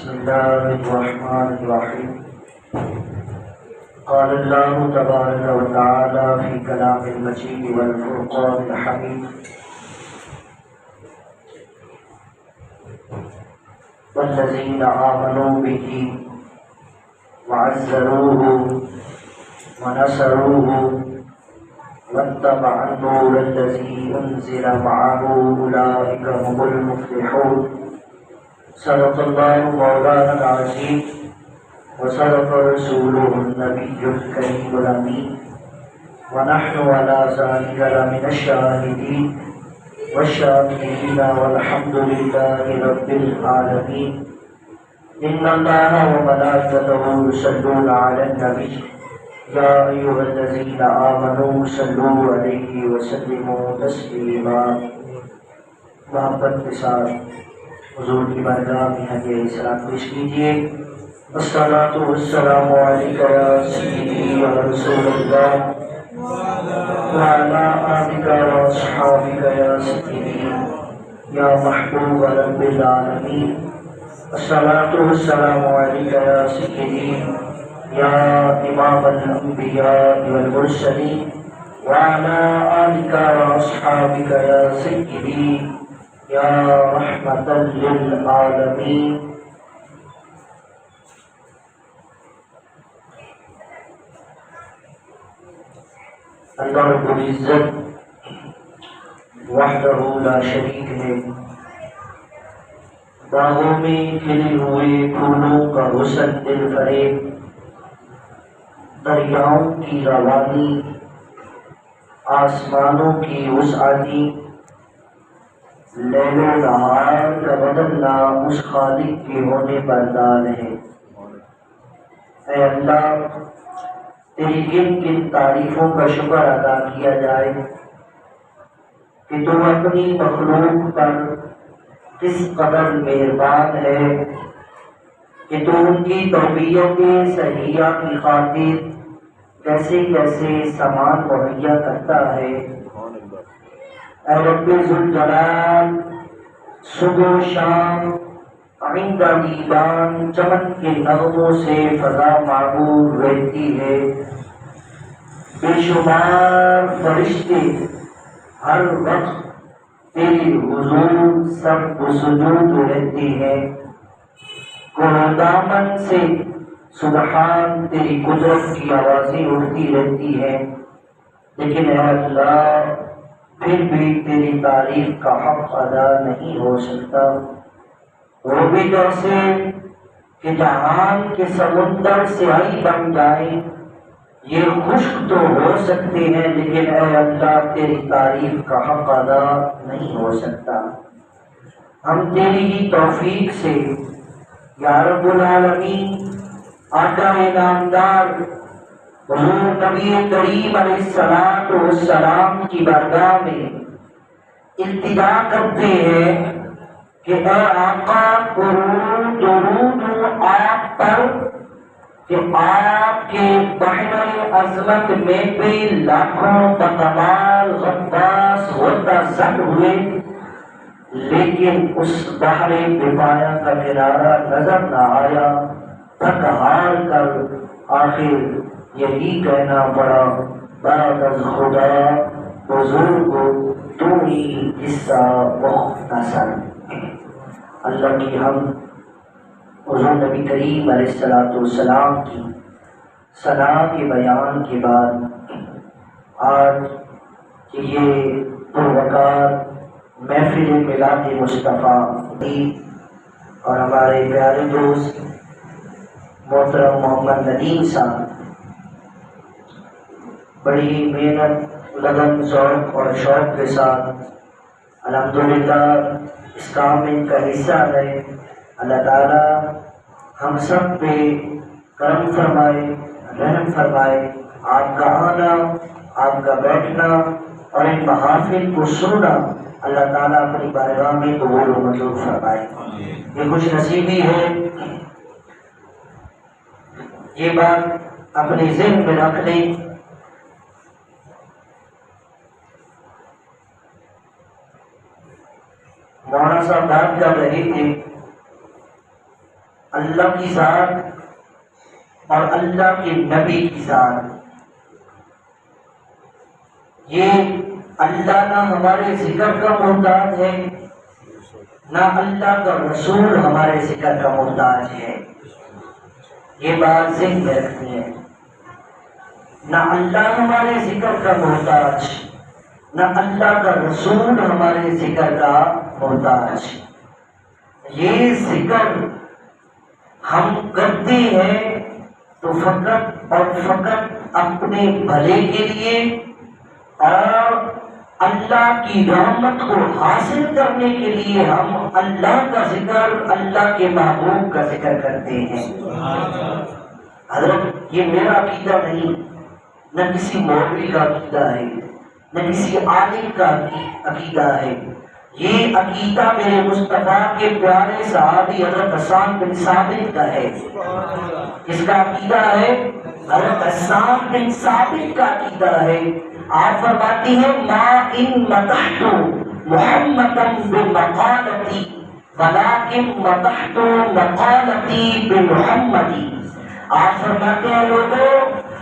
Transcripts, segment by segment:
بسم الله الرحمن الرحيم. قال الله تبارك وتعالى في كلام المجيد والفرقان الحميد: والذين آمنوا به وعزروه ونصروه واتبعوا النور الذي أنزل معه أولئك هم المفلحون. صدق الله مولانا العظيم وصدق رسوله النبي الكريم الأمين، ونحن على ذلك لمن الشاهدين والشاكرين والحمد لله رب العالمين. إن الله وملائكته يصلون على النبي يا أيها الذين آمنوا صلوا عليه وسلموا تسليما. محبت کے ساتھ حضور کی بارگاہ میں ہدیہ سلام پیش کیجیے. الصلاۃ والسلام علیک یا سیدی یا رسول اللہ وعلی آلک واصحابک یا سیدی یا محبوب رب العالمین. الصلاۃ والسلام علیک یا سیدی یا امام الانبیاء والمرسلین وعلی آلک واصحابک یا سیدی یا رحمت للعالمین. اللہ رب العزت وحدہ لا شریک ہے. باغوں میں کھلے ہوئے پھولوں کا حسن دل فریب، دریاؤں کی روانی، آسمانوں کی وسعتی، لیل و نہار کا بدلنا اس خالق کے ہونے پر دان ہے. اے اللہ، تیری کن کن تعریفوں کا شکر ادا کیا جائے کہ تو اپنی مخلوق پر کس قدر مہربان ہے کہ تو ان کی تربیت صحیحہ کی خاطر کیسے کیسے سامان مہیا کرتا ہے. اے رب ذوالجلال، صبح و شام عند دیدان چمن کے نغموں سے فضا معمور رہتی ہے. بے شمار فرشتے ہر وقت تیری حضور سر و سجود رہتے ہیں. کوہ دامن سے سبحان تیری قدرت کی آوازیں اٹھتی رہتی ہیں. لیکن اے اللہ، پھر بھی تیری تعریف کا حق ادا نہیں ہو سکتا. وہ بھی جیسے کہ جہان کے سمندر سیاہی بن جائے. یہ خشک تو ہو سکتے ہیں لیکن اے اللہ تیری تعریف کا حق ادا نہیں ہو سکتا. ہم تیری ہی توفیق سے یا رب العالمین آقا نامدار حضور نبی کریم علیہ السلام کی بارگاہ میں التجا کرتے ہیں کہ اے آقا، درود آپ پر کہ آپ کے بحر عظمت میں بھی لاکھوں بکمال غواص ہوتا زد ہوئے، لیکن اس بحر بپایا کا کنارہ نظر نہ آیا. تھک ہار کر آخر یہی کہنا پڑا، بعد از خدا بزرگ تو ہی قصہ مختصر. اللہ کی ہم حضور نبی کریم علیہ السلام کی ثنا کے بیان کے بعد آج کہ یہ پروقار محفل میلاد مصطفیٰ اور ہمارے پیارے دوست محترم محمد ندیم صاحب بڑی محنت، لگن، ذوق اور شوق کے ساتھ الحمدللہ اس کام میں ان کا حصہ ہے. اللہ تعالیٰ ہم سب پہ کرم فرمائے، رحم فرمائے. آپ کا آنا، آپ کا بیٹھنا اور ان محافل کو سننا اللہ تعالیٰ اپنی بارگاہ میں قبول و منظور فرمائے. یہ خوش نصیبی ہے. یہ بات اپنے ذہن میں رکھ لیں. مولانا صاحب بات کر رہے تھے اللہ کی ذات اور اللہ کے نبی کی ذات، یہ اللہ نہ ہمارے ذکر کا محتاج ہے، نہ اللہ کا رسول ہمارے ذکر کا محتاج ہے۔ یہ بات ذہن میں رکھنی ہے، نہ اللہ ہمارے ذکر کا محتاج، نہ اللہ کا رسول ہمارے ذکر کا محتاج۔ یہ ذکر ہم کرتے ہیں تو فقط اور فقط اپنے بھلے کے لیے اور اللہ کی رحمت کو حاصل کرنے کے لیے ہم اللہ کا ذکر، اللہ کے محبوب کا ذکر کرتے ہیں۔ حضرت یہ میرا عقیدہ نہیں، نہ کسی مولوی کا عقیدہ ہے، نہ کسی عالم کا عقیدہ ہے، یہ عقیدہ میرے مصطفیٰ کے پیارے صحابی حضرت حسان بن ثابت کا ہے۔ اس کا عقیدہ ہے حضرت حسان بن ثابت کا عقیدہ ہے۔ آپ فرماتی ہیں ما ان مدحت محمدا بمقالتی ولکن مدحت مقالتی بمحمدی۔ آپ فرماتے ہیں لوگوں،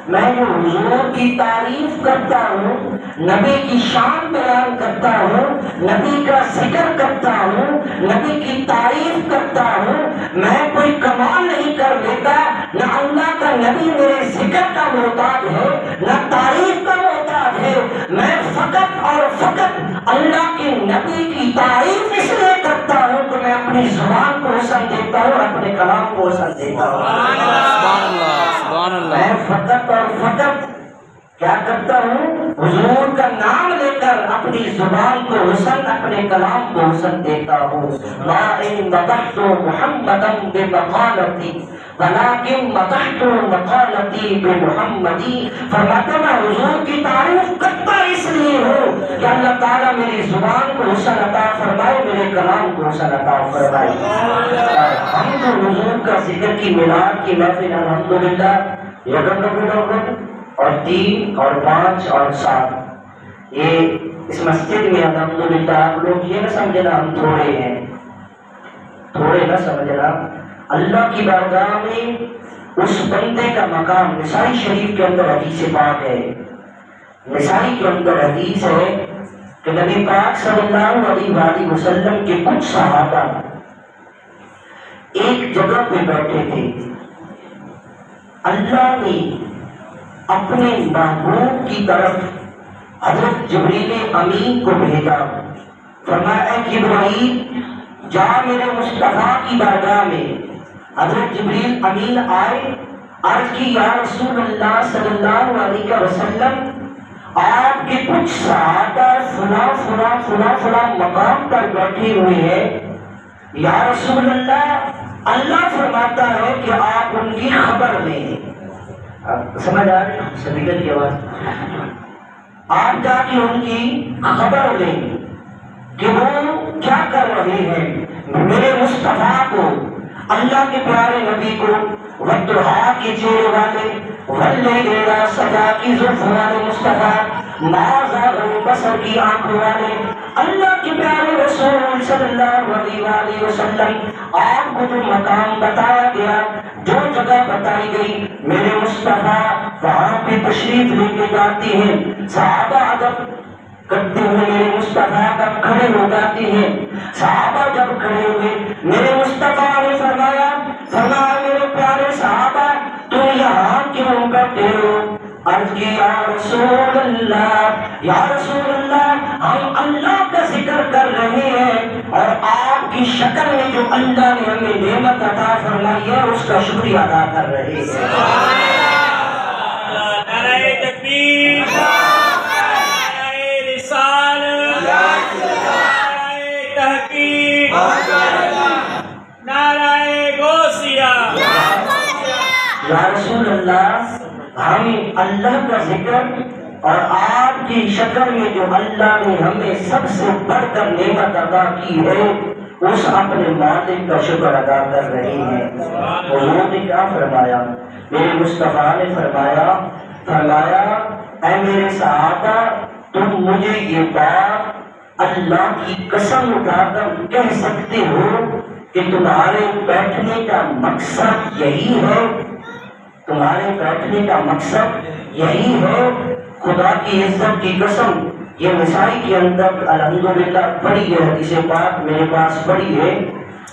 میں جو حضور کی تعریف کرتا ہوں، نبی کی شان بیان کرتا ہوں، نبی کا ذکر کرتا ہوں، نبی کی تعریف کرتا ہوں، میں کوئی کمال نہیں کر لیتا، نہ اللہ کا نبی میرے ذکر کا محتاج ہے، نہ تعریف کا محتاج ہے، میں فقط اور فقط اللہ کے نبی کی تعریف اس لیے کرتا ہوں کہ میں اپنی زبان کو حسن دیتا ہوں، اپنے کلام کو حسن دیتا ہوں۔ میں فقط اور فقط کیا کرتا ہوں؟ حضور کا نام لے کر اپنی زبان کو حسن، اپنے کلام کو حسن دیتا ہوں۔ ما ان مدحت محمدا بمقالتی ولکن مدحت مقالتی بمحمدی۔ فرماتا میں حضور کی تعریف کرتا اس لیے ہوں کہ اللہ تعالیٰ میری زبان کو حسن عطا فرمائے، میرے کلام کو حسن عطا فرمائے۔ ہم تو حضور کا ذکر کی میلاد کی محفل الحمدللہ یکم ربیع الاول اور 3 اور 5 اور 7 یہ اس مسجد میں الحمدللہ آپ لوگ یہ نہ سمجھنا ہم تھوڑے ہیں، تھوڑے نہ سمجھنا، اللہ کی بارگاہ میں اس بندے کا مقام نسائی شریف کے اندر حدیث پاک ہے، نسائی کے اندر حدیث ہے کہ نبی پاک صلی اللہ علیہ وآلہ وسلم کے کچھ صحابہ ایک جگہ پہ بیٹھے تھے، اللہ نے اپنے محبوب کی طرف حضرت جبریل امین کو بھیجا، فرمایا اے جبرائیل جا میرے مصطفیٰ کی بارگاہ میں۔ حضرت جبریل امین آئے، عرض کی یا رسول اللہ صلی اللہ علیہ وسلم آپ کے کچھ صحابہ فلاں فلاں فلاں فلاں مقام پر بیٹھے ہوئے ہیں، یا رسول اللہ اللہ فرماتا ہے کہ آپ ان کی خبر لیں۔ سمجھ آ رہی سپیکر کی آواز؟ آپ جا کے ان کی خبر لیں کہ وہ کیا کر رہے ہیں، میرے مصطفیٰ کو، اللہ کے پیارے نبی کو، والضحیٰ کے چہرے والے، واللیل اذا سجا کی زلف والے مصطفیٰ، ما زاغ البصر کی آنکھوں والے، اللہ کے پیارے رسول صلی اللہ علیہ وآلہ وسلم، آپ کو جو مقام بتایا گیا، جو جگہ بتائی گئی، میرے مصطفیٰ وہاں پہ تشریف لے کے جاتے ہیں، صحابہ ادب کرتے ہوئے میرے مصطفیٰ کا کھڑے ہو جاتے ہیں۔ صحابہ جب کھڑے ہوئے میرے مصطفیٰ نے فرمایا میرے پیارے صحابہ تم یہاں کیوں بیٹھے ہو؟ عرض کی یا رسول اللہ ہم اللہ کا ذکر کر رہے ہیں اور آپ کی شکل میں جو اللہ نے ہمیں نعمت عطا فرمائی ہے اس کا شکریہ ادا کر رہے ہیں۔ نعرہ تکبیر، نعرہ رسالت، نعرہ تحقیق، نعرہ غوثیہ۔ یا رسول اللہ ہم اللہ کا ذکر اور آپ کی شکل میں جو اللہ نے ہمیں سب سے بڑھ کر نعمت عطا کی ہے اس اپنے مالک کا شکر ادا کر رہے ہیں۔ حضور نے کیا فرمایا؟ میرے مصطفیٰ نے فرمایا اے میرے صحابہ تم مجھے یہ بات اللہ کی قسم اٹھا کر کہہ سکتے ہو کہ تمہارے بیٹھنے کا مقصد یہی ہے، تمہارے بیٹھنے کا مقصد یہی ہے، خدا کی عزت کی قسم یہ نسائی کے اندر الحمدللہ پڑھی ہے، حدیث پاک میرے پاس پڑھی ہے،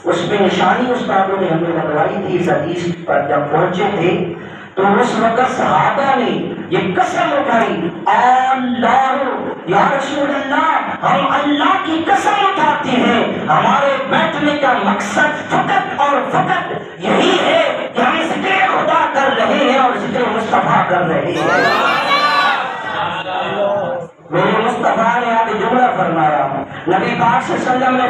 اس میں نشانی استادوں نے ہمیں لگوائی تھی۔ اس حدیث پر جب پہنچے تھے تو اس وقت صحابہ نے یہ قسم اٹھائی، اللہ یا رسول اللہ، ہم اللہ کی قسم اٹھاتے ہیں ہمارے بیٹھنے کا مقصد فقط اور فقط یہی ہے کہ ہم ذکر خدا کر رہے ہیں اور ذکر مصطفیٰ کر رہے ہیں۔ میرے مصطفیٰ نے آگے جملہ فرمایا، نبی پاک صلی اللہ علیہ وسلم نے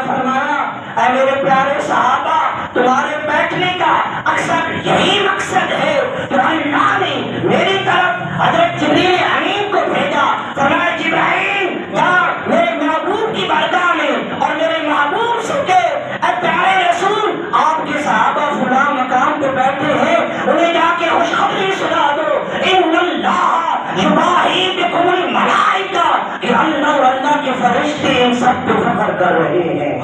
فرمایا اے میرے پیارے صحابہ، تمہارے بیٹھنے کا اکثر یہی مقصد ہے۔ تو اللہ نے میری طرف حضرت جبریل امین کو بھیجا، فرمایا جبرائیل جا میرے محبوب کی بارگاہ میں اور میرے محبوب سے کہ اے پیارے رسول، آپ کے صحابہ فلاں مقام پہ بیٹھے ہیں، انہیں جا کے خوشخبری سنا دو، ان اللہ یباہی بکم الملائکہ، کہ اللہ اور اللہ کے فرشتے ان سب پہ فخر کر رہے ہیں۔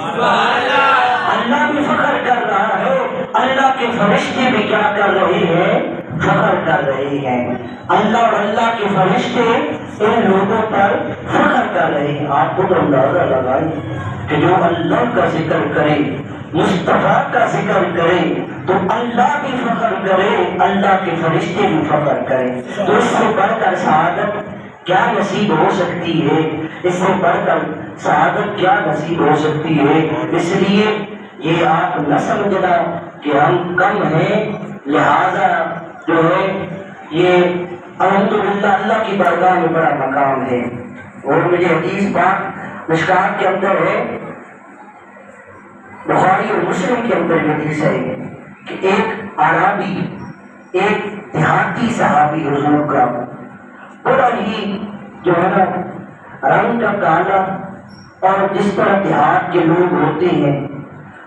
اللہ بھی فخر کر رہا ہے، اللہ کے فرشتے بھی کیا کر رہے ہیں؟ فخر کر رہے ہیں۔ اللہ اور اللہ کے فرشتے ان لوگوں پر فخر کر رہے ہیں۔ آپ کو تو اندازہ لگائیں کہ جو اللہ کا ذکر کرے، مصطفیٰ کا ذکر کرے تو اللہ بھی فخر کرے، اللہ کے فرشتے بھی فخر کرے، تو اس سے بڑھ کر سعادت کیا نصیب ہو سکتی ہے؟ اس سے بڑھ کر سعادت کیا نصیب ہو سکتی ہے؟ اس لیے یہ آپ نہ سمجھنا کہ ہم کم ہیں، لہذا جو ہے یہ الحمدللہ اللہ کی بارگاہ میں بڑا مقام ہے۔ اور مجھے حدیث پاک مشکات کے اندر ہے، بخاری اور مسلم کے اندر یہ حدیث ہے کہ ایک عربی، ایک دیہاتی صحابی حضور کا، بڑا ہی جو ہے نا رنگ کا کالا، اور جس طرح دیہات کے لوگ ہوتے ہیں،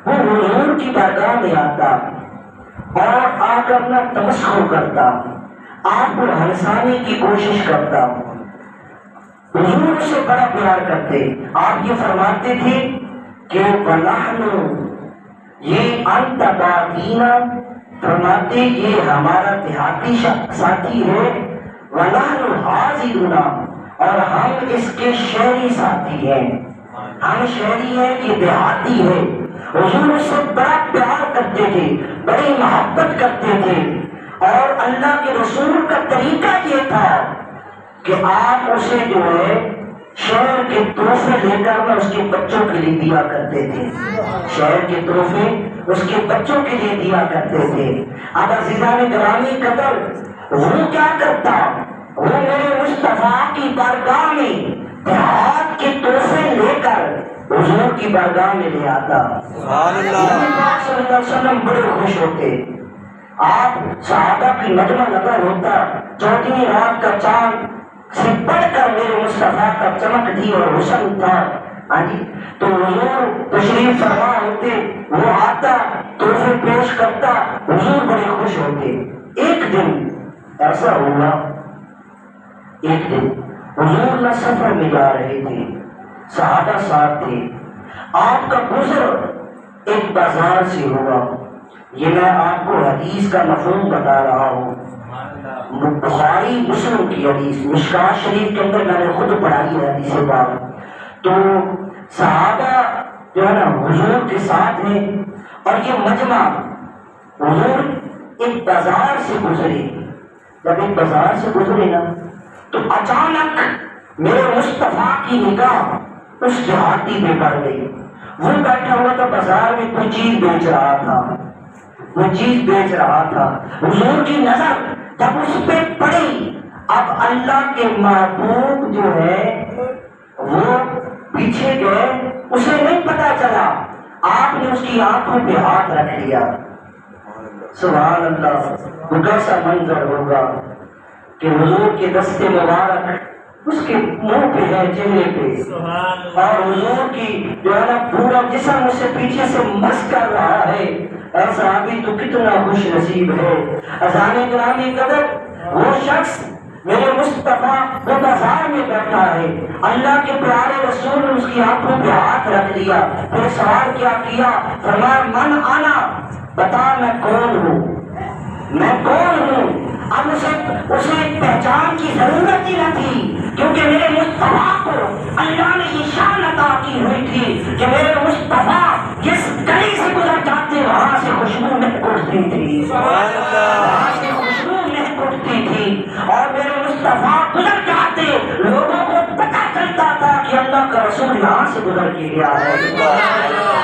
وہ حضور کی بارگاہ میں آتا اور آ کر اپنا تمسخر کرتا، آپ کو ہنسانے کی کوشش کرتا۔ حضور اسے بڑا پیار کرتے، آپ یہ فرماتے تھے کہ وَنَحْنُ، یہ انت بَعْدِینَا، فرماتے یہ ہمارا دیہاتی ساتھی ہے، وَنَحْنُ حَاضِرُونَا، اور ہم اس کے شہری ساتھی ہیں، ہم شہری ہیں، یہ دیہاتی ہے۔ حضور اس سے بڑا پیار کرتے تھے، بڑی محبت کرتے تھے، اور اللہ کے رسول کا طریقہ یہ تھا کہ آپ اسے جو ہے شہر کے تحفے لے کر میں اس کے بچوں کے لیے دیا کرتے تھے، شہر کے تحفے اس کے بچوں کے لیے دیا کرتے تھے۔ اب عزیزان گرامی قدر، وہ کیا کرتا؟ وہ میرے مصطفیٰ کی بارگاہ میں دیہات کے تحفے لے کر حضور کی بارگاہ میں لے آتا۔ نبی پاک صلی اللہ علیہ وسلم بڑے خوش ہوتے، آپ صحابہ کی مجمع لگا ہوتا، 14ویں رات کا چاند سے بڑھ کر میرے مصطفیٰ کا چمک دی اور حسن تھا، تو حضور تشریف فرما ہوتے، وہ آتا تحفے پیش کرتا، حضور بڑے خوش ہوتے۔ ایک دن ایسا ہوا، ایک دن حضور نہ سفر میں جا رہے تھے، صحابہ ساتھ تھے، آپ کا گزر ایک بازار سے ہوا۔ یہ میں آپ کو حدیث کا مفہوم بتا رہا ہوں، بخاری مسلم کی حدیث، مشکات شریف کے اندر میں نے خود پڑھائی ہے حدیث باب۔ تو صحابہ جو ہے نا حضور کے ساتھ ہیں، اور یہ مجمع حضور ایک بازار سے گزرے، جب ایک بازار سے گزرے نا تو اچانک میرے مصطفیٰ کی نگاہ اس دیہاتی پہ پڑ گئی۔ وہ بیٹھا ہوا تھا بازار میں، کوئی چیز بیچ رہا تھا، وہ چیز بیچ رہا تھا، حضور کی نظر جب اس پہ پڑی، اب اللہ کے محبوب جو ہے وہ پیچھے گئے، اسے نہیں پتا چلا، آپ نے اس کی آنکھوں پہ ہاتھ رکھ لیا۔ سبحان اللہ، وہ کیسا منظر ہوگا کہ حضور کے دستے مبارک اس کے منہ پہ ہے، چہرے پہ، اور حضور کی جو ہے نا پورا جسم اسے پیچھے سے مس کر رہا ہے۔ ایسا بھی تو کتنا خوش نصیب ہے۔ اذان گرامی قدر، وہ شخص میرے مصطفیٰ وہ بازار میں بیٹھا ہے، اللہ کے پیارے رسول نے اس کی آنکھوں پہ ہاتھ رکھ دیا، پھر سوال کیا کیا، فرمایا من آنا، بتا میں کون ہوں، میں کون ہوں۔ اب اسے پہچان کی ضرورت ہی نہ تھی، کیونکہ میرے مصطفیٰ کو اللہ نے یہ شان عطا کی ہوئی تھی کہ میرے مصطفیٰ جس گلی سے گزر جاتے وہاں سے خوشبو مہک اٹھتی تھی، وہاں سے خوشبو مہک اٹھتی تھی، اور میرے مصطفیٰ گزر جاتے لوگوں کو پتہ چلتا تھا کہ اللہ کا رسول یہاں سے گزر کے گیا ہے۔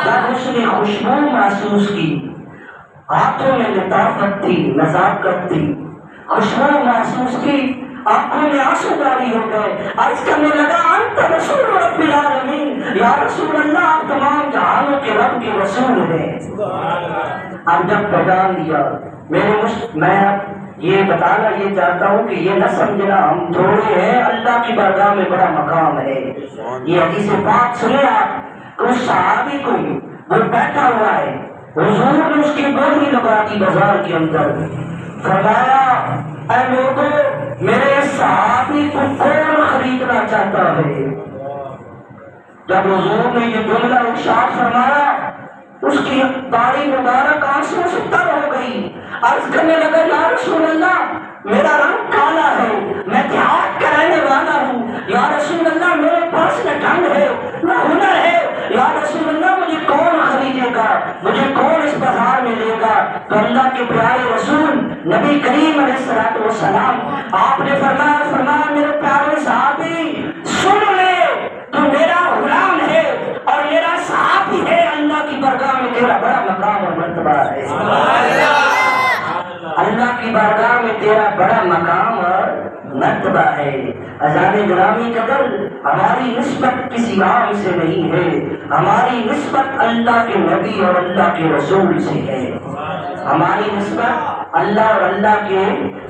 جب اس نے خوشبو محسوس کی، ہاتھوں میں لطافت تھی، نزاکت تھی، خوشبو محسوس کی، آنکھوں میں آنسو جاری ہو گئے، عرض کرنے لگا انت رسول رب العالمین، یا رسول اللہ آپ تمام جہانوں کے رب کے رسول ہیں۔ اب جب پہچان لیا، میں یہ بتانا یہ چاہتا ہوں کہ یہ نہ سمجھنا ہم تھوڑے ہیں، اللہ کی بارگاہ میں بڑا مقام ہے۔ یہ حدیث پاک سنے آپ، اس صحابی کو وہ بیٹھا ہوا ہے، حضور نے اس کی گولی لگا دی بازار کے اندر، فرمایا اے لوگوں میرے صحابی کو کون خریدنا چاہتا ہے؟ جب حضور نے یہ جملہ ارشاد فرمایا، اس کی داڑھی مبارک آنسو سے تر ہو گئی، عرض کرنے لگا یا رسول اللہ میرا رنگ کالا ہے، میں دیہات کا رہنے والا ہوں، یا رسول اللہ میرے پاس نہ ڈھنگ ہے نہ ہنر ہے، یا رسول اللہ مجھے کون خریدے گا، مجھے کون اس بازار میں لے گا؟ تو اللہ کے پیارے رسول نبی کریم علیہ الصلوۃ والسلام آپ نے فرمایا میرے پیارے صحابی سن لے، تو میرا غلام ہے اور میرا صحابی ہے، اللہ کی بارگاہ میں تیرا بڑا مقام اور مرتبہ ہے، اللہ کی بارگاہ میں تیرا بڑا مقام اور مرتبہ ہے۔ اذان گرامی قدر ہماری نسبت کسی عام سے نہیں ہے، ہماری نسبت اللہ کے نبی اور اللہ کے رسول سے ہے، ہماری نسبت اللہ اور اللہ کے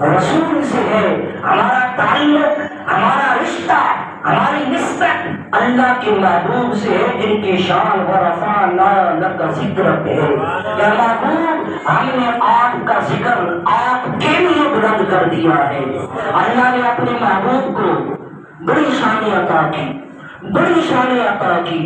رسول سے ہے، ہمارا تعلق، ہمارا رشتہ، ہماری نسبت اللہ کے محبوب سے ہے، جن کی شان و رفعنا لک ذکر ہے۔ یا محبوب ہم نے آپ کا ذکر آپ کے لیے بلند کر دیا ہے۔ اللہ نے اپنے محبوب کو بڑی شان عطا کی، بڑی شان عطا کی،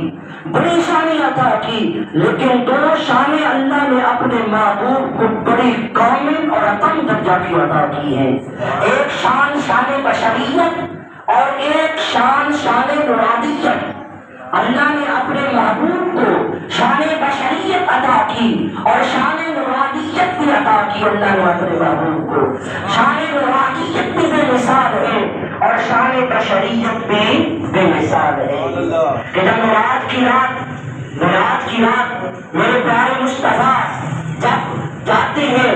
بڑی شان عطا کی، لیکن دو شانیں اللہ نے اپنے محبوب کو بڑی کامل اور اتم درجہ کی عطا کی ہیں، ایک شان شان بشریت اور ایک شان شان مرادیت۔ اللہ نے اپنے محبوب کو شان بشریت عطا کی اور شان مرادیت بھی عطا کی۔ اللہ نے اپنے محبوب کو شان مرادیت بھی بے مثال ہے اور شان بشریت بھی بے مثال ہے کہ جب معراج کی رات میرے پیارے مصطفیٰ جب جاتے ہیں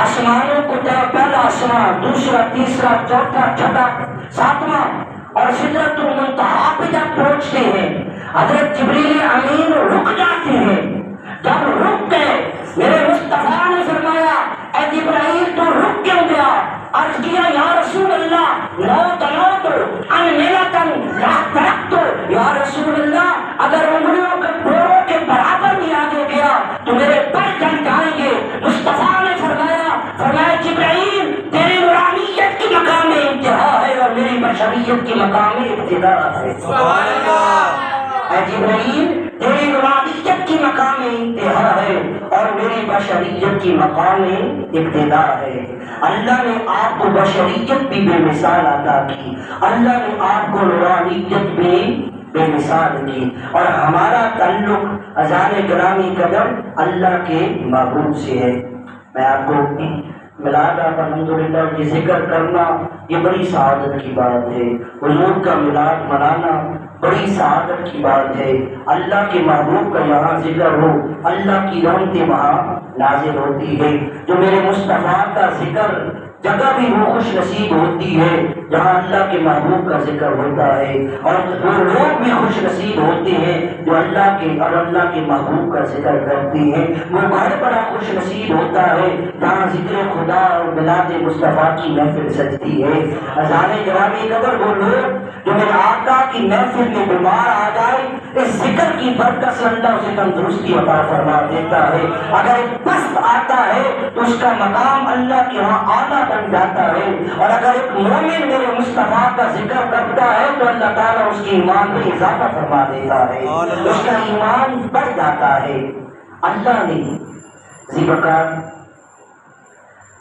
آسمانوں کو، پہلا آسمان، دوسرا، تیسرا، چوتھا، چھٹا، ساتواں، اور سدرۃ المنتہا پہ جب پہنچتے ہیں حضرت جبریل امین رک جاتے ہیں۔ جب رک گئے میرے مصطفیٰ نے فرمایا اے جبرائیل تو رک کیوں گیا؟ عرض کیا یا رسول اللہ موت ان ملتن لا ترکت، یا رسول اللہ اگر انگلیوں کے پوروں کے برابر بھی آگے گیا تو میرے پر جل جائیں گے۔ مصطفیٰ نے فرمایا جبرائیل تیری نورانیت کی مقام انتہا ہے اور میری بشریت کی مقام ابتدا ہے۔ سبحان اللہ۔ اے جبرائیل تیری نورانیت کی مقام انتہا ہے اور میری بشریت کی مقام ابتدا ہے۔ اللہ نے آپ کو بشریت بھی بے مثال عطا کی، اللہ نے آپ کو نورانیت بھی بے مثال کی، اور ہمارا تعلق اذان گرامی قدر اللہ کے محبوب سے ہے۔ میں آپ کو میلاد الحمدللہ یہ ذکر کرنا یہ بڑی سعادت کی بات ہے، حضور کا میلاد منانا بڑی سعادت کی بات ہے۔ اللہ کے محبوب کا یہاں ذکر ہو، اللہ کی رحمتیں وہاں نازل ہوتی ہے۔ جو میرے مصطفیٰ کا ذکر جگہ بھی وہ خوش نصیب ہوتی ہے جہاں اللہ کے محبوب کا ذکر ہوتا ہے، اور وہ لوگ بھی خوش نصیب ہوتے ہیں جو اللہ کے اور اللہ کے محبوب کا ذکر کرتے ہیں۔ وہ گھر بڑا خوش نصیب ہوتا ہے جہاں ذکر خدا اور میلاد مصطفیٰ کی محفل سجتی ہے۔ اذان گرامی قدر وہ لوگ جو میرے آقا کی محفل میں بیمار آ جائے، اس ذکر کی برکت سے اللہ اسے تندرستی عطا فرما دیتا ہے۔ اگر ایک پست آتا ہے تو اس کا مقام اللہ کے ہاں اعلیٰ بن جاتا ہے، اور اگر ایک مومن میرے مصطفیٰ کا ذکر کرتا ہے تو اللہ تعالیٰ اس کی ایمان میں اضافہ فرما دیتا ہے، اس کا ایمان بڑھ جاتا ہے۔ اللہ نے ذی بقار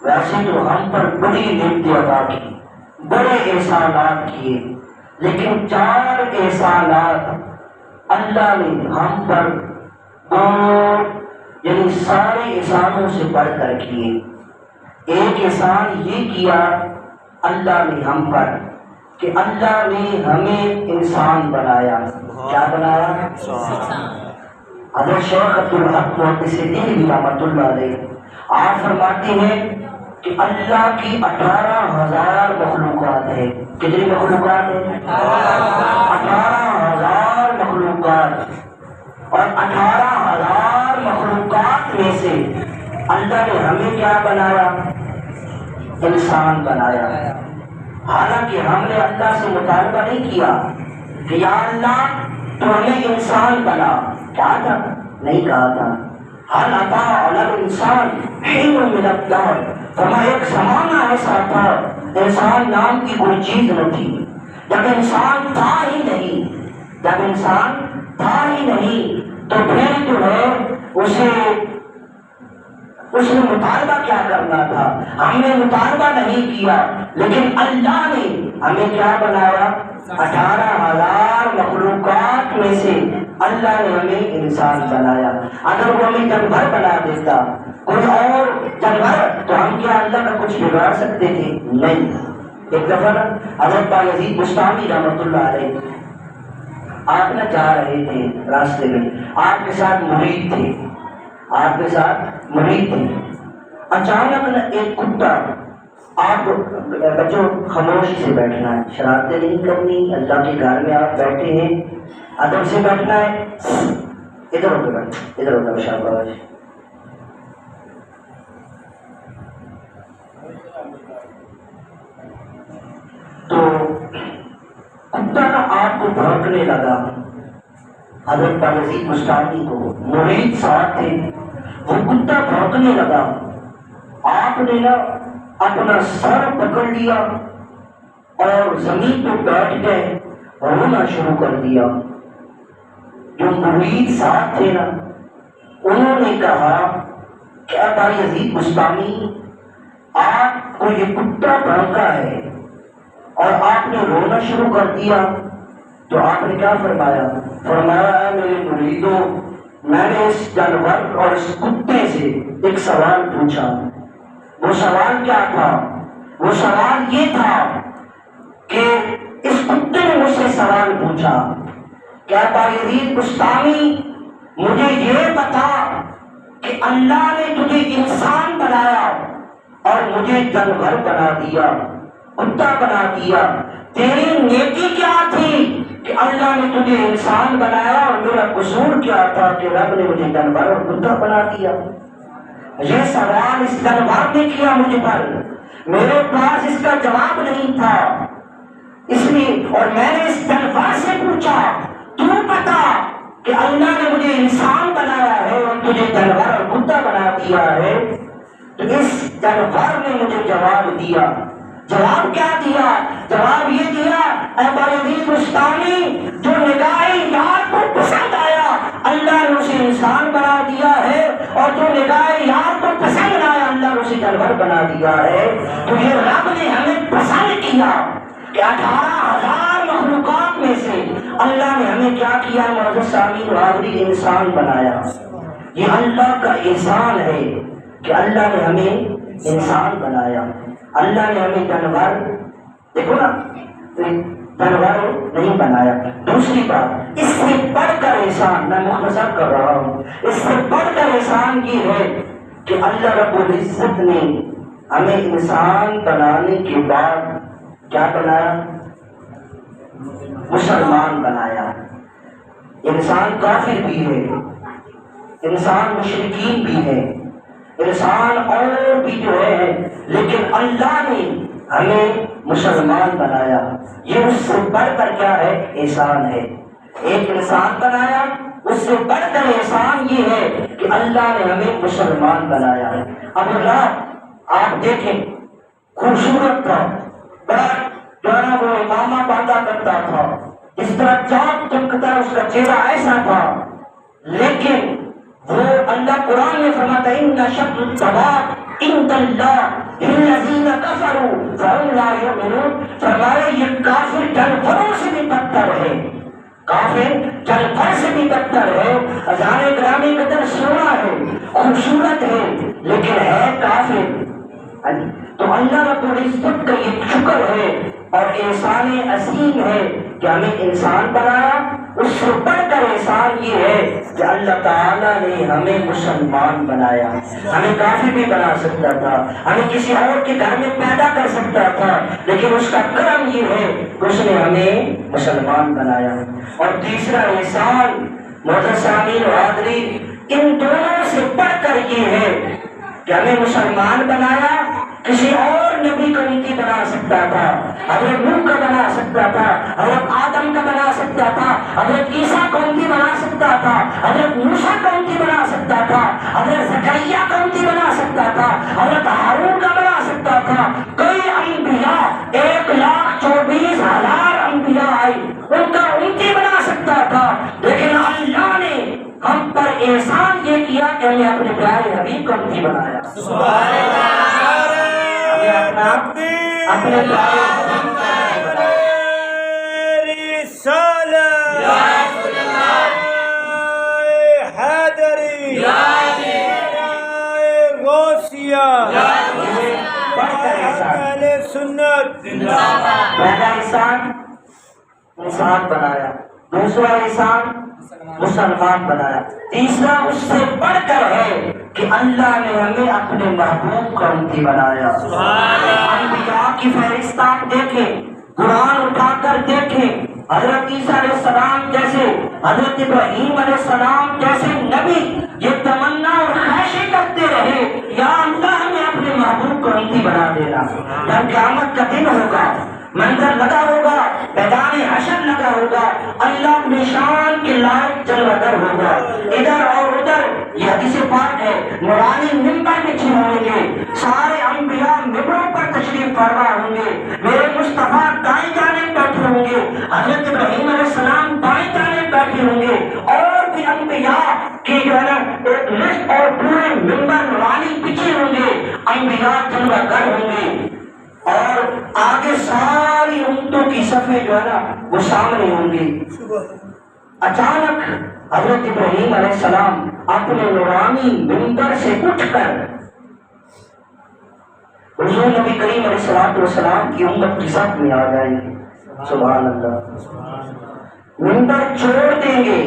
ویسے تو ہم پر بڑی نعمتیں عطا کی، بڑے احسانات کیے، لیکن 4 احسانات اللہ نے ہم پر یعنی سارے احسانوں سے بڑھ کر کیے۔ ایک احسان یہ کیا اللہ نے ہم پر کہ اللہ نے ہمیں انسان بنایا۔ کیا بنایا؟ حضرت شیخ عبدالحق محدث دہلوی رحمۃ اللہ علیہ آپ فرماتے ہیں کہ اللہ کی 18,000 مخلوقات ہیں۔ کتنی مخلوقات ہیں؟ 18,000 مخلوقات، اور 18,000 مخلوقات میں سے اللہ نے ہمیں کیا بنایا؟ انسان بنایا۔ حالانکہ ہم نے اللہ سے مطالبہ نہیں کیا کہ یا اللہ تو ہمیں انسان بنا، کہا تھا؟ نہیں کہا تھا۔ حل عطا علی الانسان حین من الدہر، فرمایا ایک زمانہ ایسا تھا انسان نام کی کوئی چیز نہ تھی، جب انسان تھا ہی نہیں، جب انسان تھا ہی نہیں تو پھر جو ہے اس نے مطالبہ کیا کرنا تھا؟ ہم نے مطالبہ نہیں کیا، لیکن اللہ نے ہمیں کیا بنایا؟ 18,000 مخلوقات میں سے اللہ نے ہمیں انسان بنایا۔ اگر وہ ہمیں جانور بنا دیتا، کوئی اور جانور، تو ہم کیا اللہ کا کچھ بگاڑ سکتے تھے؟ نہیں۔ ایک دفعہ حضرت بایزید بستامی رحمۃ اللہ علیہ آپ نہ جا رہے تھے راستے میں، آپ کے ساتھ مرید تھے، آپ کے ساتھ مرید تھے، اچانک نہ ایک کتا، آپ بچوں خاموشی سے بیٹھنا ہے، شرارتیں نہیں کرنی، اللہ کے گھر میں آپ بیٹھے ہیں، ادب سے بیٹھنا ہے، ادھر ہو کے بیٹھ، ادھر ہو کے شاباش۔ تو کتا نا آپ کو بھونکنے لگا، حضرت بایزید بستامی کو مرید ساتھ تھے، وہ کتا بھونکنے لگا، آپ نے نا اپنا سر پکڑ لیا اور زمین پہ بیٹھ گئے، رونا شروع کر دیا۔ جو مرید ساتھ تھے نا انہوں نے کہا کہ بایزید بستامی آپ کو یہ کتا بھونکا ہے اور آپ نے رونا شروع کر دیا، تو آپ نے کیا فرمایا؟ فرمایا میرے مریدوں، میں نے اس جانور اور اس کتے سے ایک سوال پوچھا۔ وہ سوال کیا تھا؟ وہ سوال یہ تھا کہ اس کتے نے مجھ سے سوال پوچھا، کیا بایزید بستامی مجھے یہ بتا کہ اللہ نے تجھے انسان بنایا اور مجھے جانور بنا دیا، کتا بنا دیا، تیری نیکی کیا تھی کہ اللہ نے تجھے انسان بنایا، اور میرا قصور کیا تھا کہ رب نے مجھے جانور اور کتا بنا دیا؟ یہ سوال اس جانور نے کیا مجھ پر، میرے پاس اس کا جواب نہیں تھا، اس لیے اور میں نے اس جانور سے پوچھا تو بتا کہ اللہ نے مجھے انسان بنایا ہے اور تجھے جانور اور کتا بنا دیا ہے، تو اس جانور نے مجھے جواب دیا۔ جواب کیا دیا؟ جواب یہ دیا، اے بایزید بستامی، جو نگاہ یار کو پسند آیا اللہ نے اسے انسان بنا دیا ہے، اور جو نگاہ یار کو پسند نہ آیا اللہ نے اسے جانور بنا دیا ہے۔ تو یہ رب نے ہمیں پسند کیا کہ 18,000 مخلوقات میں سے اللہ نے ہمیں کیا کیا؟ معزز سامعین و حاضرین، انسان بنایا۔ یہ اللہ کا احسان ہے کہ اللہ نے ہمیں انسان بنایا، اللہ نے ہمیں جانور، دیکھو نا، جانور نہیں بنایا۔ دوسری بات، اس سے بڑھ کر احسان، میں مختصر کر رہا ہوں، اس سے بڑھ کر احسان یہ ہے کہ اللہ رب العزت نے ہمیں انسان بنانے کے بعد کیا بنایا؟ مسلمان بنایا۔ انسان کافر بھی ہے، انسان مشرکین بھی ہے، انسان اور بھی جو ہے، لیکن اللہ نے ہمیں مسلمان بنایا۔ یہ اس سے بڑھ کر کیا ہے؟ احسان ہے۔ ایک انسان بنایا، اس سے بڑھ کر احسان یہ ہے کہ اللہ نے ہمیں مسلمان بنایا ہے۔ اب اللہ آپ دیکھیں، خوبصورت تھا، بڑا جو ہے نا وہ امامہ باندھا کرتا تھا، اس طرح چاند چمکتا ہے، اس کا چہرہ ایسا تھا، لیکن وہ اللہ قرآن میں فرماتا ہے ان شر الدواب عند اللہ الذین کفروا فهم لا یؤمنون، فرمایا یہ کافر جانوروں سے بھی بدتر ہے، کافر جانور سے بھی بدتر ہے۔ اذان گرامی قدر سونا ہے، خوبصورت ہے، لیکن ہے کافر۔ تو اللہ رب العزت کا یہ شکر ہے اور احسان عظیم ہے کہ ہمیں انسان بنایا۔ اس سے بڑھ کر احسان یہ ہے کہ اللہ تعالیٰ نے ہمیں مسلمان بنایا۔ ہمیں کافر بھی بنا سکتا تھا، ہمیں کسی اور کے گھر میں پیدا کر سکتا تھا، لیکن اس کا کرم یہ ہے کہ اس نے ہمیں مسلمان بنایا۔ اور تیسرا احسان معزز سامعین و حاضرین، ان دونوں سے بڑھ کر یہ ہے کہ ہمیں مسلمان بنایا۔ کسی اور نبی کو نہیں بنا سکتا تھا، حضرت نوح کا بنا سکتا تھا، حضرت آدم کا بنا سکتا تھا، حضرت عیسیٰ کو نہیں بنا سکتا تھا، حضرت موسیٰ کو نہیں بنا سکتا تھا، حضرت زکریا کو نہیں بنا سکتا تھا، حضرت ہارون کا بنا سکتا تھا۔ کئی انبیاء 1,24,000 انبیاء آئے، ان کا نہیں بنا سکتا تھا، لیکن اللہ نے ہم پر احسان یہ کیا کہ ہمیں اپنے پیارے حبیب کو نہیں بنایا۔ سبحان اللہ، اپنے رسالہ حیدری غوثیہ اہل سنت۔ پہلا احسان انسان بنایا، دوسرا احسان مسلمان بنایا، تیسرا اس سے بڑھ کر ہے کہ اللہ نے ہمیں اپنے محبوب کا امتی بنایا۔ انبیاء کی فہرست آپ دیکھیں، قرآن اٹھا کر دیکھیں، حضرت عیسیٰ علیہ السلام جیسے، حضرت ابراہیم علیہ السلام جیسے نبی یہ تمنا اور خواہشیں کرتے رہے، یا اللہ ہمیں اپنے محبوب کا امتی بنا دینا۔ جب قیامت کا دن ہوگا، منظر لگا ہوگا، میدان حشر لگا ہوگا، اللہ اپنے شان کے لائق جلوہ گر ہوگا، ادھر اور ادھر یہ حدیث پاک ہے، نورانی ممبر بچھے ہوں گے، سارے انبیاء ممبروں پر تشریف فرما ہوں گے، میرے مصطفیٰ دائیں جانب بیٹھے ہوں گے، حضرت ابراہیم علیہ السلام بائیں جانب بیٹھے ہوں گے، اور بھی انبیاء کی جو ہے نا ایک لسٹ اور پورے ممبر نورانی بچھے ہوں گے، انبیاء جلوہ گر ہوں گے، اور آگے ساری امتوں کی صفیں جو ہے نا وہ سامنے ہوں گی۔ اچانک حضرت ابراہیم علیہ السلام اپنے نورانی منبر سے اٹھ کر حضور نبی کریم علیہ السلام کی امت کی صف میں آ جائیں گے۔ سبحان اللہ، منبر چھوڑ دیں گے،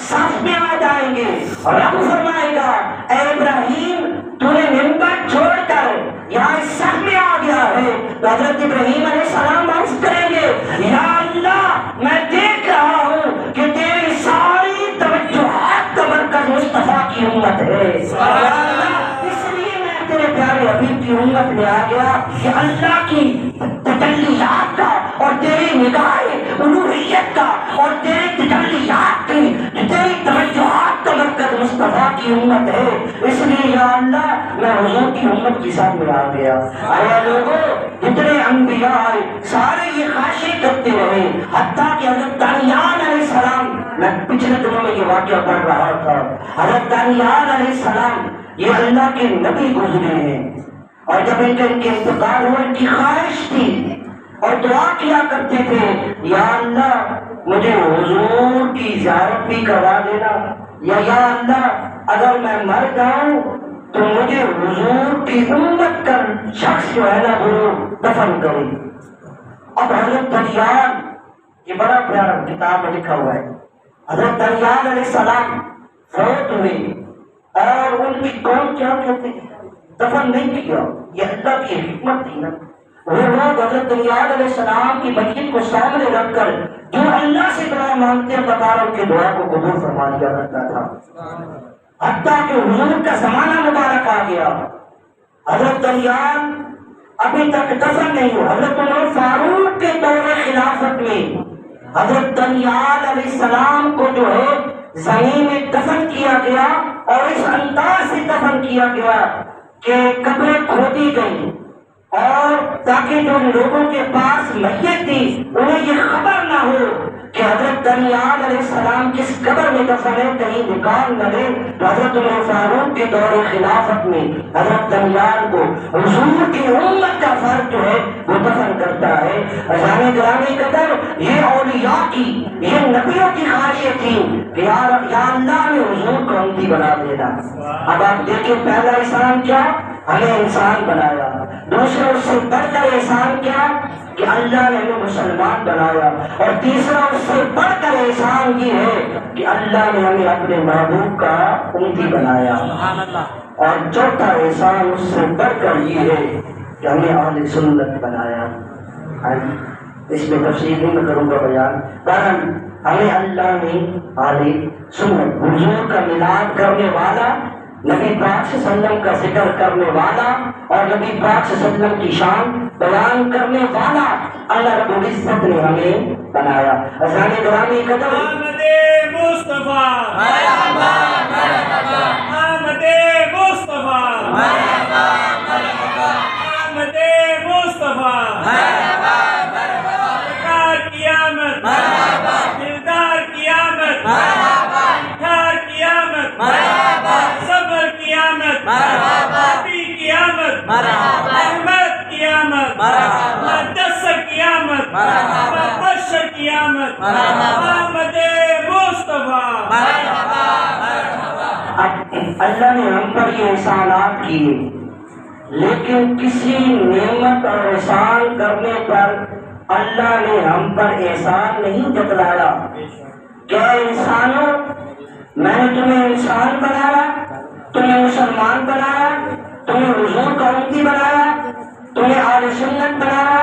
صف میں آ جائیں گے، اور رب فرمائے گا اے ابراہیم تو نے منبر چھوڑ کر یہاں اس صف میں آ گیا ہے، تو حضرت ابراہیم علیہ السلام عرض کریں گے یا اللہ میں دیکھ رہا ہوں کہ تیری ساری توجہات کا مرکز مصطفیٰ کی امت ہے، اس لیے میں تیرے پیارے حبیب کی امت میں آ گیا کہ اللہ کی تجلیات کا اور تیری نگاہ الوہیت کا اور تیری تجلیات کی تیری توجہات کا مرکز مصطفیٰ کی امت ہے، اس لیے یا اللہ میں حضور کی امت کے ساتھ میں آ گیا۔ اے لوگوں، جتنے انبیاء آئے سارے یہ خواہشیں کرتے رہے، حتیٰ کہ حضرت دانیال علیہ السلام، میں پچھلے دنوں میں یہ واقعہ پڑھ رہا تھا، حضرت دانیال علیہ السلام یہ اللہ کے نبی گزرے ہیں، اور جب ان کے انتقال ہوا ان کی خواہش تھی اور دعا کیا کرتے تھے یا اللہ مجھے حضور کی زیارت بھی کروا دینا، یا اللہ اگر میں مر جاؤں تو مجھے حضور کی امت کا شخص جو ہے نا وہ دفن کرے۔ اب حضرت دانیال، یہ بڑا پیارا کتاب میں لکھا ہوا ہے، حضرت دانیال علیہ السلام فوت ہوئے اور ان کی قوم کیا کہتے ہیں دفن نہیں کیا، یہ اللہ کی حکمت تھی نا۔ وہ لوگ حضرت دانیال علیہ السلام کی میت کو سامنے رکھ کر جو اللہ سے دعا مانگتے ہیں بطور ان کی دعا کو قبول فرما لیا کرتا تھا، حتیٰ کہ حضور کا زمانہ مبارک آ گیا، حضرت دانیال ابھی تک دفن نہیں ہوا۔ حضرت عمر فاروق کے دور خلافت میں حضرت دانیال علیہ السلام کو جو ہے زمین میں دفن کیا گیا، اور اس انداز سے دفن کیا گیا کہ قبریں کھودی گئی، اور تاکہ جو لوگوں کے پاس میت تھی انہیں یہ خبر نہ ہو کہ حضرت دانیال علیہ السلام کس قبر میں دفن ہے، کہیں نکال نہ لے، تو حضرت عمر فاروق کے دور خلافت میں حضرت دانیال کو حضور کی امت کا فرد جو ہے وہ دفن کرتا ہے۔ عزیزان گرامی قدر، یہ اولیاء کی، یہ نبیوں کی خواہشیں تھیں کہ یا اللہ نے حضور کو امتی بنا دینا۔ اب آپ دیکھیں پہلا احسان کیا؟ ہمیں انسان بنایا۔ دوسرا اس سے بڑھ کر احسان کیا کہ اللہ نے ہمیں مسلمان بنایا، اور تیسرا اس سے بڑھ کر احسان یہ ہے کہ اللہ نے ہمیں اپنے محبوب کا امتی بنایا، اور چوتھا احسان اس سے بڑھ کر یہ ہے کہ ہمیں اہل سنت بنایا۔ اس میں تفصیل نہیں میں کروں گا بیان، کارن ہمیں اللہ نے اہل سنت، حضور کا میلاد کرنے والا، نبی پاک صلی اللہ علیہ وسلم کا ذکر کرنے والا اور نبی پاک صلی اللہ علیہ وسلم کی شان بیان کرنے والا اللہ رب العزت نے ہمیں بنایا۔ عزیزان گرامی قدر، آمد مصطفیٰ مرحبا مرحبا، آمد مصطفیٰ مرحبا مرحبا، آمد مصطفیٰ مرحبا مرحبا، سرکار کی آمد مرحبا، دلدار کی آمد مرحبا، ٹھار کی آمد مرحبا، صبر کی آمد مرحبا، نبی کی آمد مرحبا، احمد کی آمد مرحبا، مدثر کی آمد مرحبا، بشر کی آمد مرحبا، آمد مصطفیٰ مرحبا مرحبا۔ اب اللہ نے ہم پر یہ احسانات کیے، لیکن کسی نعمت اور احسان کرنے پر اللہ نے ہم پر احسان نہیں جتلایا۔ کیا انسانوں، میں نے تمہیں انسان بنایا، تمہیں مسلمان بنایا، تمہیں حضور کا امتی بنایا، تمہیں اہل سنت بنایا،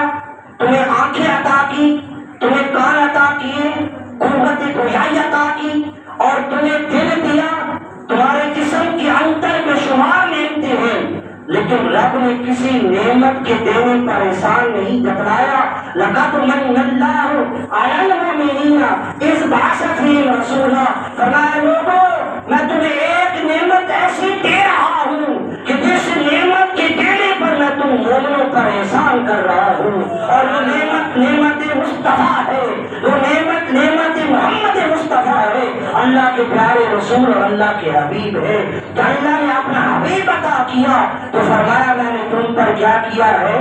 تمہیں آنکھیں عطا کی، تمہیں کان عطا کیے، قوت گویائی عطا کی، اور تمہیں دل دیا، تمہارے جسم کے اندر میں شمار نعمتیں ہیں، لیکن رب نے کسی نعمت کے دینے پر احسان نہیں جتلایا۔ لقد من اللہ علی المؤمنین اذ بعث فیہم رسولا، فرمایا لوگوں میں تمہیں ایک نعمت ایسی دے رہا ہوں کہ جس نعمت کے دینے پر میں تم مومنوں پر احسان کر رہا ہوں، اور وہ نعمت مصطفیٰ ہے، وہ نعمت محمد مصطفیٰ ہے، اللہ کے پیارے رسول اور اللہ کے حبیب ہے۔ کہ اللہ نے اپنا حبیب عطا کیا تو فرمایا میں نے تم پر کیا کیا ہے؟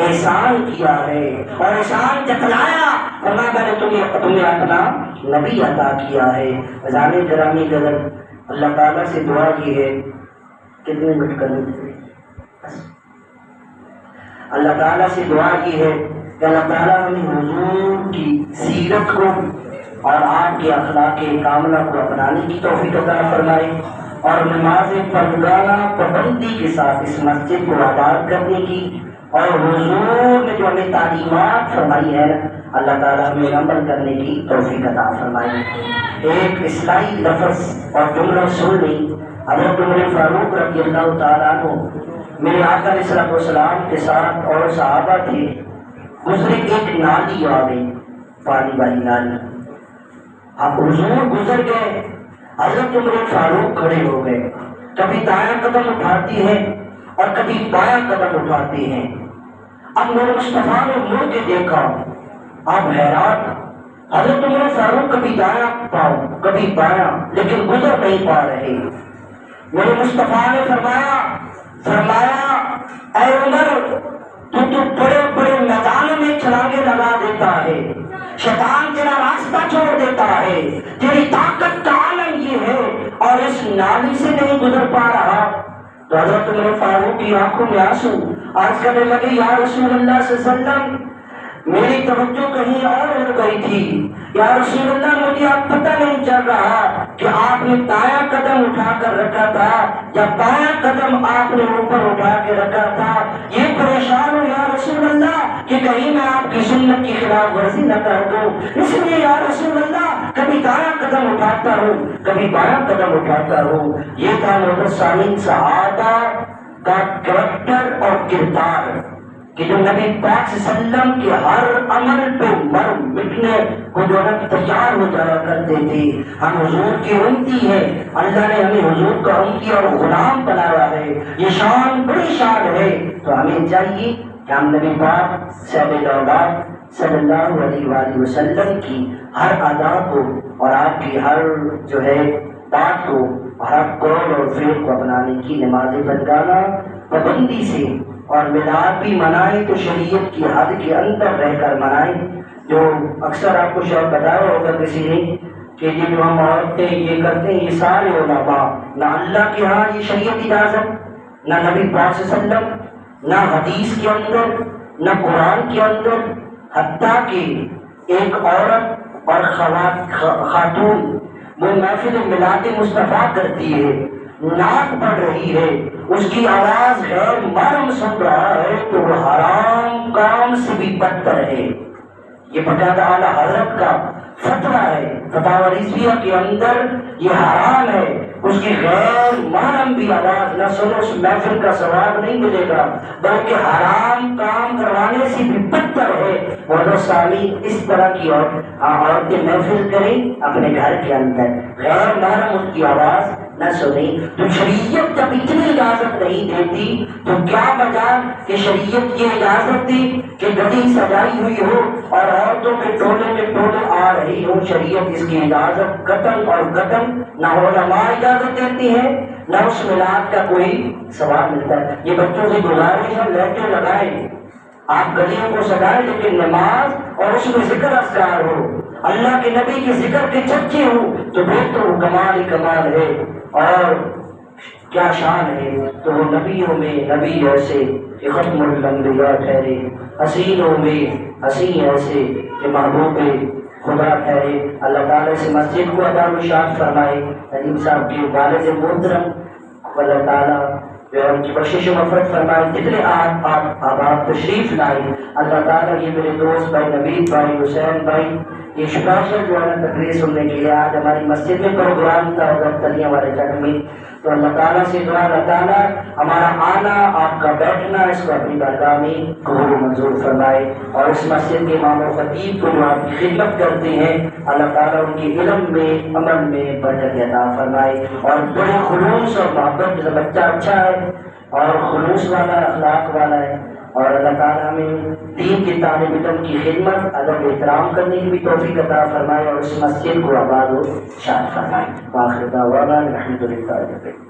احسان کیا ہے، اور احسان جتلایا، فرمایا میں نے تمہیں اپنا نبی عطا کیا ہے۔ عزیزان گرامی قدر، اللہ تعالیٰ سے دعا کی ہے، کتنے منٹ کرنے تھے؟ اللہ تعالیٰ سے دعا کی ہے کہ اللہ تعالیٰ ہمیں حضور کی سیرت کو اور آپ کے اخلاق کاملہ کو اپنانے کی توفیق عطا فرمائے، اور نماز پرگانہ پابندی کے ساتھ اس مسجد کو آباد کرنے کی، اور حضور نے جو ہمیں تعلیمات فرمائی ہے اللہ تعالیٰ ہمیں عمل کرنے کی توفیق عطا فرمائے۔ ایک اصلاحی لفظ اور جملہ سن لی، حضرت عمر فاروق رضی اللہ تعالیٰ عنہ میرے آقا علیہ السلام کے ساتھ اور صحابہ تھے، گزرے ایک نالی آ گئی، پانی والی نالی، اب حضور گزر گئے، حضرت عمر فاروق کھڑے ہو گئے، کبھی دایاں قدم اٹھاتی ہیں اور کبھی بایاں قدم اٹھاتے ہیں۔ اب نور مصطفیٰ نے مڑ کے دیکھا، اب حیران، حضرت عمر فاروق کبھی دایاں پاؤں کبھی بایاں، لیکن گزر نہیں پا رہے۔ میرے مصطفیٰ نے فرمایا اے عمر، تو بڑے بڑے میدانوں میں چھلانگیں لگا دیتا ہے، شیطان تیرا راستہ چھوڑ دیتا ہے، تیری طاقت کا عالم یہ ہے، اور اس نالی سے نہیں گزر پا رہا۔ تو حضرت عمر فاروق کی آنکھوں میں آنسو، عرض کرنے لگے یا رسول اللہ صلی اللہ علیہ وسلم، میری توجہ کہیں اور ہو گئی تھی، یا رسول اللہ مجھے اب پتہ نہیں چل رہا کہ آپ نے دایاں قدم اٹھا کر رکھا تھا یا بایاں قدم آپ نے اوپر اٹھا کے رکھا تھا، یہ پریشان ہوں یا رسول اللہ کہ کہیں میں آپ کی سنت کی خلاف ورزی نہ کر دوں، اس لیے یا رسول اللہ کبھی دایاں قدم اٹھاتا ہوں کبھی بایاں قدم اٹھاتا ہوں۔ یہ تھا مدثرین صحابہ کا کریکٹر اور کردار کہ جو نبی پاک صلی اللہ علیہ وسلم کے ہر عمل پہ مر مٹنے کو جو ہے تیار ہو جایا کرتے تھے۔ ہم حضور کی امتی ہے، اللہ نے ہمیں حضور کا امتی اور غلام بنایا ہے، یہ شان بڑی شان ہے، تو ہمیں چاہیے کہ ہم نبی پاک سید اولاد صلی اللہ علیہ وآلہ وسلم کی ہر ادا کو اور آپ کی ہر جو ہے بات کو اور ہر قول اور فعل کو اپنانے کی نماز بندگانہ پابندی سے، اور میلاد بھی منائیں تو شریعت کی حد کے اندر رہ کر منائیں۔ جو اکثر آپ کو شاید بتایا ہوگا کسی نے کہ یہ جو ہم عورتیں یہ کرتے ہیں، یہ سارے علماء نہ اللہ کے ہاں یہ شریعت اجازت، نہ نبی پاک صلی اللہ علیہ وسلم، نہ حدیث کے اندر، نہ قرآن کے اندر، حتیٰ کہ ایک عورت اور خاتون وہ محفل میلاد مصطفیٰ کرتی ہے، نعت پڑھ رہی ہے، اس کی آواز غیر محرم سن رہا ہے تو وہ حرام کام سے بھی بدتر ہے۔ یہ بقاعدہ اعلیٰ حضرت کا فتویٰ ہے، فتاوی رضویہ کے اندر یہ حرام ہے۔ اس کی غیر محرم بھی آواز نہ سنو، اس محفل کا ثواب نہیں ملے گا، بلکہ حرام کام کروانے سے بھی بدتر ہے۔ اور سامعین، اس طرح کی عورتیں محفل کریں اپنے گھر کے اندر، غیر محرم اس کی آواز نہ سنیں۔ تو شریعت جب اتنی اجازت نہیں دیتی تو کیا مجال کہ شریعت یہ اجازت دی کہ گدی سجائی ہوئی ہو اور عورتوں کے ٹولے میں ٹولے آ رہی ہو۔ شریعت اس کی اجازت قطعاً اور قطعاً نہ علماء اجازت دیتی ہے، نہ اس میلاد کا کوئی ثواب ملتا ہے۔ یہ بچوں سے گزارش ہے، لائٹیں لگائیں، آپ گلیوں کو سجائیں، لیکن نماز اور اس میں ذکر اذکار ہو، اللہ کے نبی کے ذکر کے چرچے ہو، تو پھر تو وہ کمال ہی کمال ہے اور کیا شان ہے۔ تو وہ نبیوں میں نبی ایسے کہ ختم الانبیاء ٹھہرے، حسینوں میں حسین ایسے کہ محبوب خدا ٹھہرے۔ اللہ تعالیٰ سے مسجد کو عطا و شاد فرمائے، ندیم صاحب کے والد محترم اللہ تعالیٰ جو ان کی بخشش و مغفرت فرمائے۔ جتنے آپ تشریف لائے، اللہ تعالیٰ یہ میرے دوست بھائی نوید بھائی، حسین بھائی، یہ اسپیشل جو ہے تقریر سننے کے لیے آج ہماری مسجد میں پروگرام تھا ادھر تلیاں والے جگ میں، تو اللہ تعالیٰ سے دعا اللہ تعالیٰ ہمارا آنا، آپ کا بیٹھنا اس کو اپنی بارگاہ میں قبول و منظور فرمائے، اور اس مسجد کے امام و خطیب کو جو آپ کی خدمت کرتے ہیں اللہ تعالیٰ ان کے علم میں عمل میں برکت عطا فرمائے، اور بڑے خلوص اور محبت سے بچہ اچھا ہے اور خلوص والا اخلاق والا ہے، اور اللہ تعالیٰ ہمیں دین کے طالب علم کی خدمت ادب احترام کرنے کی بھی توفیق عطا فرمائے، اور اس مسجد کو آباد و شاد فرمائے۔ آخر دعوانا الحمدللہ۔